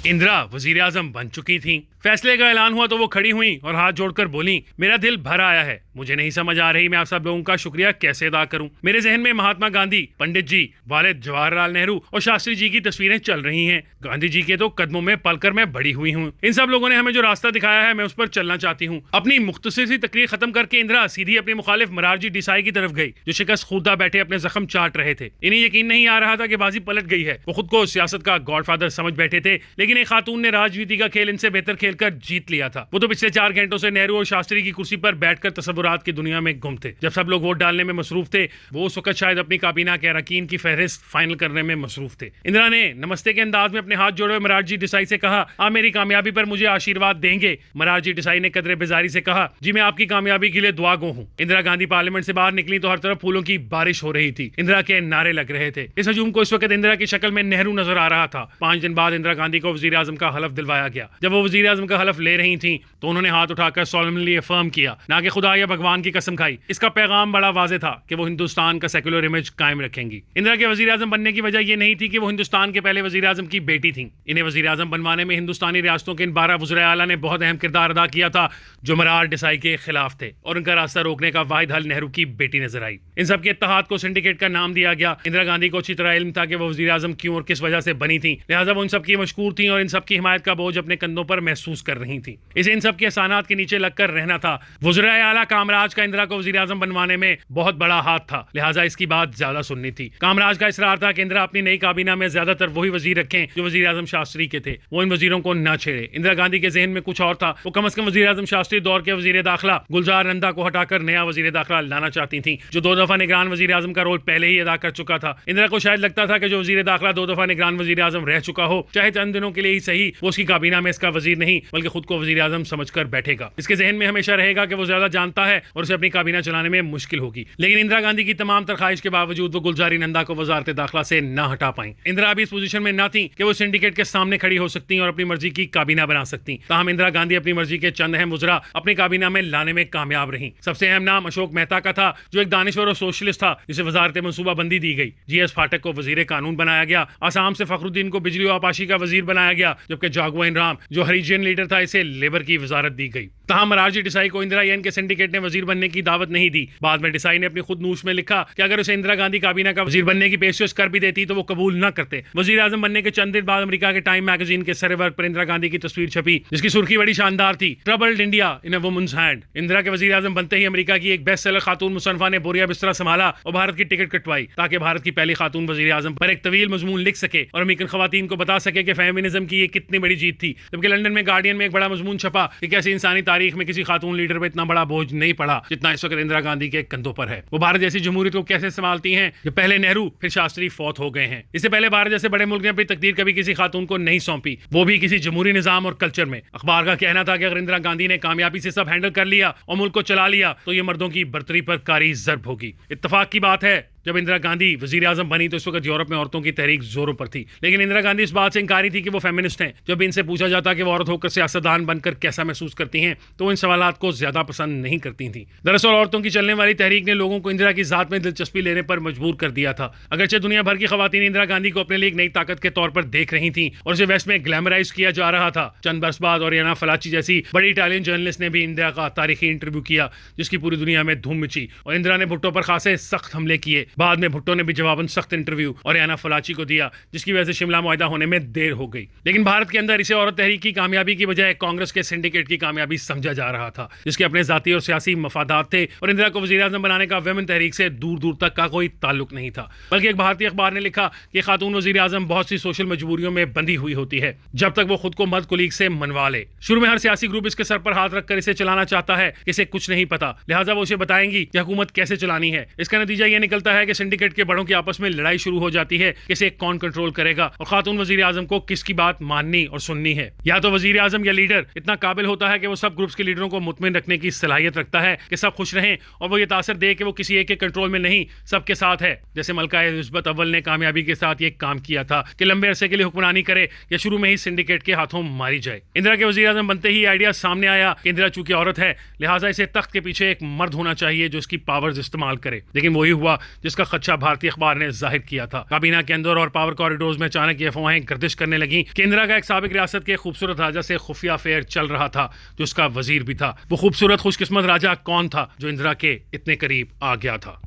इंदिरा वजीर आजम बन चुकी थीं। फैसले का ऐलान हुआ तो वो खड़ी हुई और हाथ जोड़कर बोली, मेरा दिल भर आया है, मुझे नहीं समझ आ रही मैं आप सब लोगों का शुक्रिया कैसे अदा करूं। मेरे जहन में महात्मा गांधी, पंडित जी, वालिद जवाहरलाल नेहरू और शास्त्री जी की तस्वीरें चल रही हैं। गांधी जी के तो कदमों में पलकर मैं बड़ी हुई हूँ। इन सब लोगों ने हमें जो रास्ता दिखाया है मैं उस पर चलना चाहती हूँ। अपनी मुख्तसर सी तकरीर खत्म करके इंदिरा सीधी अपने मुखालिफ मोरारजी देसाई की तरफ गई, जो शिकस्त खुदा बैठे अपने जख्म चाट रहे थे। इन्हें यकीन नहीं आ रहा था कि बाजी पलट गई है। वो खुद को सियासत का गॉडफादर समझ बैठे थे, लेकिन एक खातून ने राजनीति का खेल इनसे बेहतर खेलकर जीत लिया था। वो तो पिछले 4 घंटों से नेहरू और शास्त्री की कुर्सी पर बैठकर तस्वुरात की दुनिया में गुम थे। जब सब लोग वोट डालने में मसरूफ थे, वो उस वक्त शायद अपनी काबीना के अरकान की फहरिस्त फाइनल करने में मसरूफ थे। इंदिरा ने नमस्ते के अंदाज में अपने हाथ जोड़े हुए मोरारजी देसाई से कहा, आप मेरी कामयाबी पर मुझे आशीर्वाद देंगे। मोरारजी देसाई ने कदरे बेजारी से कहा, जी मैं आपकी कामयाबी के लिए दुआ गो हूँ। इंदिरा गांधी पार्लियामेंट से बाहर निकली तो हर तरफ फूलों की बारिश हो रही थी। इंदिरा के नारे लग रहे थे। इस हजूम को इस वक्त इंदिरा की शक्ल में नेहरू नजर आ रहा था। 5 दिन बाद इंदिरा गांधी को वजीर आजम का हलफ दिलवाया गया। जब वो वजीर आजम का हलफ ले रही थी तो उन्होंने हाथ उठाकर सोलमनली अफर्म किया, ना कि खुदा या भगवान की कसम खाई। इसका पैगाम बड़ा वाज़ेह था कि वो हिंदुस्तान का सेकुलर इमेज कायम रखेंगी। इंदिरा के वजीर आजम बनने की वजह यह नहीं थी कि वो हिंदुस्तान के पहले वजीर आजम की बेटी थी। इन्हें वजीर आजम बनवाने में हिंदुस्तानी रियासतों के इन 12 वज़ीर आला ने बहुत अहम किरदार अदा किया था, जो मोरार देसाई के खिलाफ थे, और उनका रास्ता रोकने का वाहिद हल नेहरू की बेटी नजर आई। इन सब के इत्तेहाद को सिंडिकेट का नाम दिया गया। इंदिरा गांधी को अच्छी तरह इल्म था कि वो वजीर आजम क्यों और किस वजह से बनी थी, लिहाजा वो इन सब की मशकूर थी और इन सब की हिमायत का बोझ अपने कंधों पर महसूस कर रही थी। इसे इन सब के एहसानात के नीचे लगकर रहना था। वज़ीर आला कामराज का इंदिरा को वजीर आजम बनवाने में बहुत बड़ा हाथ था, लिहाजा इसकी बात ज्यादा सुननी थी। कामराज का इसरार था कि इंदिरा अपनी नई काबीना में ज्यादातर वही वजीर रखें जो वजीर आजम शास्त्री के थे, वो इन वजीरों को न छेड़े। इंदिरा गांधी के जहन में कुछ और था। वो कम से कम वजीर आजम शास्त्री दौर के वजीर दाखिला गुलजार नंदा को हटाकर नया वजीर दाखिला लाना चाहती थी, जो 2 दफा निगरान वजीर आजम का रोल पहले ही अदा कर चुका था। इंदिरा को शायद लगता था कि जो वजीर दाखिला 2 दफा निगरान वजीर आजम रह चुका हो, चाहे चंद दिनों के लिए ही सही, वो उसकी काबीना में इसका वजीर नहीं बल्कि खुद को वजीर आजम समझकर बैठेगा। इसके जहन में हमेशा रहेगा कि वो ज्यादा जानता है और उसे अपनी काबीना चलाने में मुश्किल होगी। लेकिन इंदिरा गांधी की तमाम तरखाइश के बावजूद वो गुलजारी नंदा को वजारत दाखिला से न हटा पाई। इंदिरा अभी इस पोजीशन में न थी कि वो सिंडिकेट के सामने खड़ी हो सकती और अपनी मर्जी की काबीना बना सकती। ताहम इंदिरा गांधी अपनी मर्जी के चंद अहम वज़रा अपनी काबीना में लाने में कामयाब रही। सबसे अहम नाम अशोक मेहता का था, जो एक दानिश्वर और सोशलिस्ट था, जिसे वजारत मनसूबाबंदी दी गई। GS फाटक को वजीर कानून बनाया गया। आसाम से फखरुद्दीन को बिजली और आपाशी का वजीर बनाया गया, जबकि जागुआइन राम, जो हरिजन लीडर था, इसे लेबर की वजारत दी गई। ताहम मोरारजी देसाई को इंदिरा के सिंडिकेट ने वजीर बनने की दावत नहीं दी। बाद में देसाई ने अपनी खुद नूश में लिखा कि अगर उसे इंदिरा गांधी काबीना का वजीर बनने की पेशकश कर भी देती तो वो कबूल न करते। वजीर आजम बनने के चंद दिन बाद अमेरिका के टाइम मैगजीन के सरवर्क पर इंदिरा गांधी की तस्वीर छपी, जिसकी सुर्खी बड़ी शानदार थी, troubled India in a women's hand. Indira के वजीर आजम बनते ही अमेरिका की एक बेस्ट सेलर खातून मुसन्नफा ने बोरिया बिस्तरा संभाला और भारत की टिकट कटवाई, ताकि भारत की पहली खातून वजीर आजम पर एक तवील मजमून लिख सके और अमेरिकन खवातीन को बता सके कि फेमिनिज्म की ये कितनी बड़ी जीत थी। जबकि लंदन में गार्डियन में एक बड़ा मजमून छपा कि कैसे इंसानी तारीख में किसी खातून लीडर पर इतना बड़ा बोझ नहीं पड़ा जितना इस वक्त इंदिरा गांधी के कंधों पर है। वो भारत जैसी जमहूरियत को कैसे संभालती हैं कि पहले नेहरू फिर शास्त्री फौत हो गए हैं। इससे पहले भारत जैसे बड़े मुल्क ने अपनी तकदीर कभी किसी खातून को नहीं सौंपी, वो भी किसी जमहूरी निजाम और कल्चर में। अखबार का कहना था कि अगर इंदिरा गांधी ने कामयाबी से सब हैंडल कर लिया और मुल्क को चला लिया तो ये मर्दों की बर्तरी पर कारी ज़र्ब होगी। इत्तफाक की बात है, जब इंदिरा गांधी वजीर आजम बनी तो इस वक्त यूरोप में औरतों की तहरीक जोरों पर थी, लेकिन इंदिरा गांधी इस बात से इंकारी थी कि वो फेमिनिस्ट हैं। जब इनसे पूछा जाता कि वो औरत होकर सियासतदान बनकर कैसा महसूस करती हैं, तो वो इन सवालात को ज्यादा पसंद नहीं करती थी। दरअसल औरतों की चलने वाली तहरीक ने लोगों को इंदिरा की जात में दिलचस्पी लेने पर मजबूर कर दिया था। अगरचे दुनिया भर की खवातीन इंदिरा गांधी को अपने लिए एक नई ताकत के तौर पर देख रही थी और उसे वेस्ट में ग्लैमराइज किया जा रहा था। चंद बरस बाद ओरियाना फलाची जैसी बड़ी इटालियन जर्नलिस्ट ने भी इंदिरा का तारीखी इंटरव्यू किया, जिसकी पूरी दुनिया में धूम मची और इंदिरा ने भुट्टो पर खासे सख्त हमले किए। बाद में भुट्टो ने भी जवाबन सख्त इंटरव्यू ओरियाना फलाची को दिया, जिसकी वजह से शिमला मुआहदा होने में देर हो गई। लेकिन भारत के अंदर इसे औरत तहरीक की कामयाबी की बजाय कांग्रेस के सिंडिकेट की कामयाबी समझा जा रहा था, जिसके अपने जाती और सियासी मफादात थे और इंदिरा को वजीर आजम बनाने का वेमन तहरीक से दूर दूर तक का कोई ताल्लुक नहीं था। बल्कि एक भारतीय अखबार ने लिखा कि खातून वजीर आजम बहुत सी सोशल मजबूरियों में बंधी हुई होती है जब तक वो खुद को मर्द कुलीग से मनवा ले। शुरू में हर सियासी ग्रुप इसके सर पर हाथ रखकर इसे चलाना चाहता है, इसे कुछ नहीं पता, लिहाजा वो उसे बताएंगी कि हुकूमत कैसे चलानी है। इसका नतीजा यह निकलता है कि सिंडिकेट के बड़ों की आपस में लड़ाई शुरू हो जाती है, किसे कौन कंट्रोल करेगा और खातून वजीर आजम को किसकी बात माननी और सुननी है। या तो वजीर आजम या लीडर इतना काबिल होता है कि वो सब ग्रुप्स के लीडरों को मुतमिन रखने की सलाहियत रखता है कि सब खुश रहें और वो ये तासर दे कि वो किसी एक के कंट्रोल में नहीं, सबके साथ है। जैसे मलका एलिज़ाबेथ अव्वल ने कामयाबी के साथ ये काम किया था कि लंबे अरसे के लिए हुक्मरानी करे या शुरू में ही सिंडिकेट के हाथों मारी जाए। इंदिरा के वजीर आजम बनते ही आइडिया सामने आया कि इंदिरा चूंकि औरत है, लिहाजा इसे तख्त के पीछे एक मर्द होना चाहिए जो इसकी पावर्स इस्तेमाल करे। लेकिन वही हुआ जिसका खदशा भारतीय अखबार ने जाहिर किया था। काबीना के अंदर और पावर कॉरिडोर्स में अचानक ये अफवाहें गर्दिश करने लगी कि इंदिरा का एक साबिक रियासत के खूबसूरत राजा से खुफिया अफेयर चल रहा था, जो उसका वजीर भी था। वो खूबसूरत खुशकिस्मत राजा कौन था जो इंदिरा के इतने करीब आ गया था?